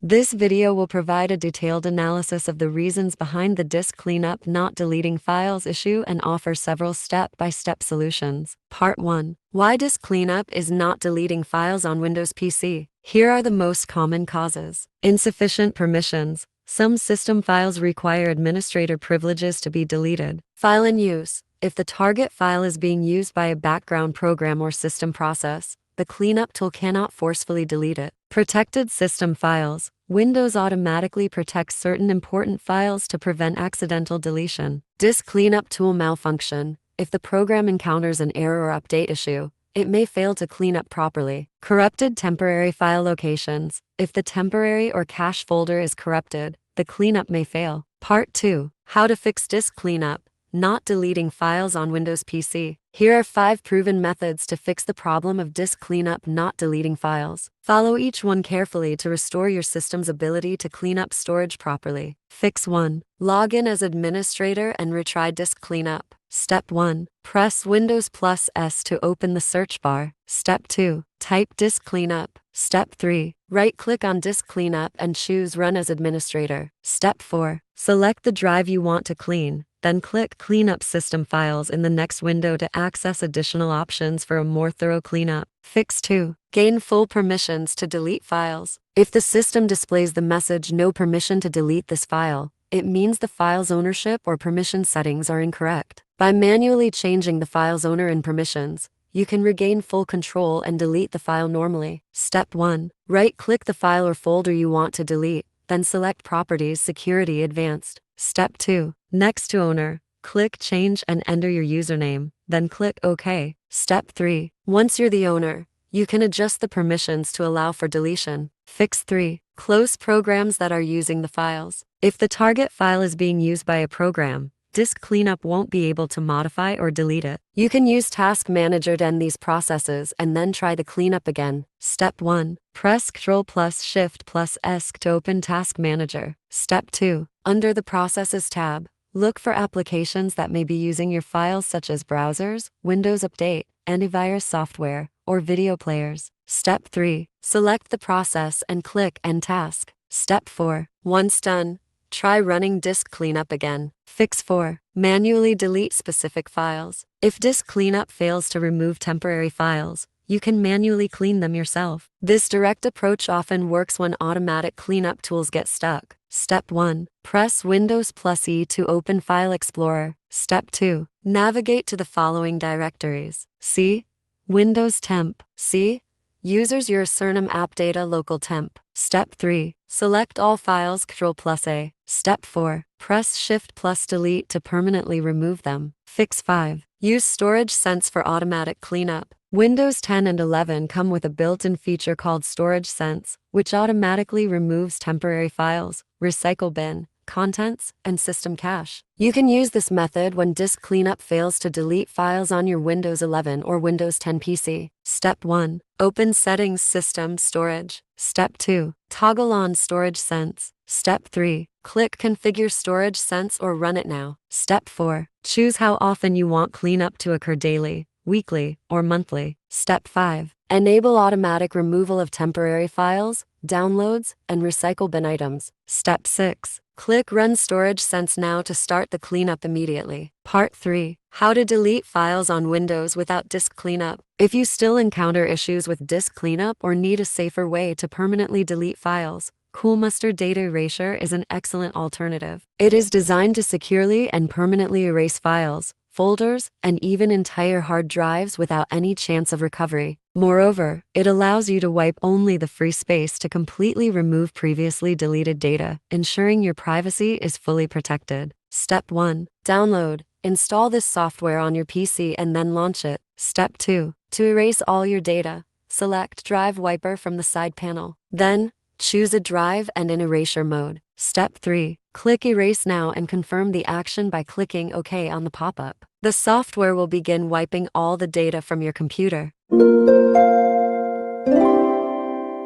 This video will provide a detailed analysis of the reasons behind the disk cleanup not deleting files issue and offer several step-by-step solutions. Part 1. Why disk cleanup is not deleting files on Windows PC. Here are the most common causes. Insufficient permissions. Some system files require administrator privileges to be deleted. File in use. If the target file is being used by a background program or system process, the cleanup tool cannot forcefully delete it. Protected system files. Windows automatically protects certain important files to prevent accidental deletion. Disk cleanup tool malfunction. If the program encounters an error or update issue, it may fail to clean up properly. Corrupted temporary file locations. If the temporary or cache folder is corrupted, the cleanup may fail. Part 2. How to fix disk cleanup, not deleting files on Windows PC. Here are 5 proven methods to fix the problem of disk cleanup not deleting files. Follow each one carefully to restore your system's ability to clean up storage properly. Fix 1. Log in as administrator and retry disk cleanup. Step 1. Press Windows plus S to open the search bar. Step 2. Type disk cleanup. Step 3. Right-click on disk cleanup and choose Run as administrator. Step 4. Select the drive you want to clean. Then click Cleanup System Files in the next window to access additional options for a more thorough cleanup. Fix 2. Gain full permissions to delete files. If the system displays the message "No permission to delete this file," it means the file's ownership or permission settings are incorrect. By manually changing the file's owner and permissions, you can regain full control and delete the file normally. Step 1. Right-click the file or folder you want to delete, then select Properties Security Advanced. Step 2. Next to Owner, click Change and enter your username, then click OK. Step 3. Once you're the owner, you can adjust the permissions to allow for deletion. Fix 3. Close programs that are using the files. If the target file is being used by a program, disk cleanup won't be able to modify or delete it. You can use Task Manager to end these processes and then try the cleanup again. Step 1. Press Ctrl plus Shift plus S to open Task Manager. Step 2. Under the Processes tab, look for applications that may be using your files such as browsers, Windows Update, antivirus software, or video players. Step 3. Select the process and click End Task. Step 4. Once done, try running disk cleanup again. Fix 4. Manually delete specific files. If disk cleanup fails to remove temporary files, you can manually clean them yourself. This direct approach often works when automatic cleanup tools get stuck. Step 1. Press Windows plus E to open File Explorer. Step 2. Navigate to the following directories. C. Windows Temp. C. Users Your Surname App Data Local Temp. Step 3. Select all files Ctrl plus A. Step 4. Press Shift plus Delete to permanently remove them. Fix 5. Use Storage Sense for automatic cleanup. Windows 10 and 11 come with a built-in feature called Storage Sense, which automatically removes temporary files, recycle bin, contents, and system cache. You can use this method when disk cleanup fails to delete files on your Windows 11 or Windows 10 PC. Step 1. Open Settings System Storage. Step 2. Toggle on Storage Sense. Step 3. Click Configure Storage Sense or run it now. Step 4. Choose how often you want cleanup to occur: daily, weekly, or monthly. Step 5. Enable automatic removal of temporary files, downloads, and recycle bin items. Step 6. Click Run Storage Sense now to start the cleanup immediately. Part 3. How to delete files on Windows without disk cleanup. If you still encounter issues with disk cleanup or need a safer way to permanently delete files, Coolmuster Data Erasure is an excellent alternative. It is designed to securely and permanently erase files, folders, and even entire hard drives without any chance of recovery. Moreover, it allows you to wipe only the free space to completely remove previously deleted data, ensuring your privacy is fully protected. Step 1. Download. Install this software on your PC and then launch it. Step 2. To erase all your data, select Drive Wiper from the side panel. Then, choose a drive and in erasure mode. Step 3. Click Erase Now and confirm the action by clicking OK on the pop-up. The software will begin wiping all the data from your computer.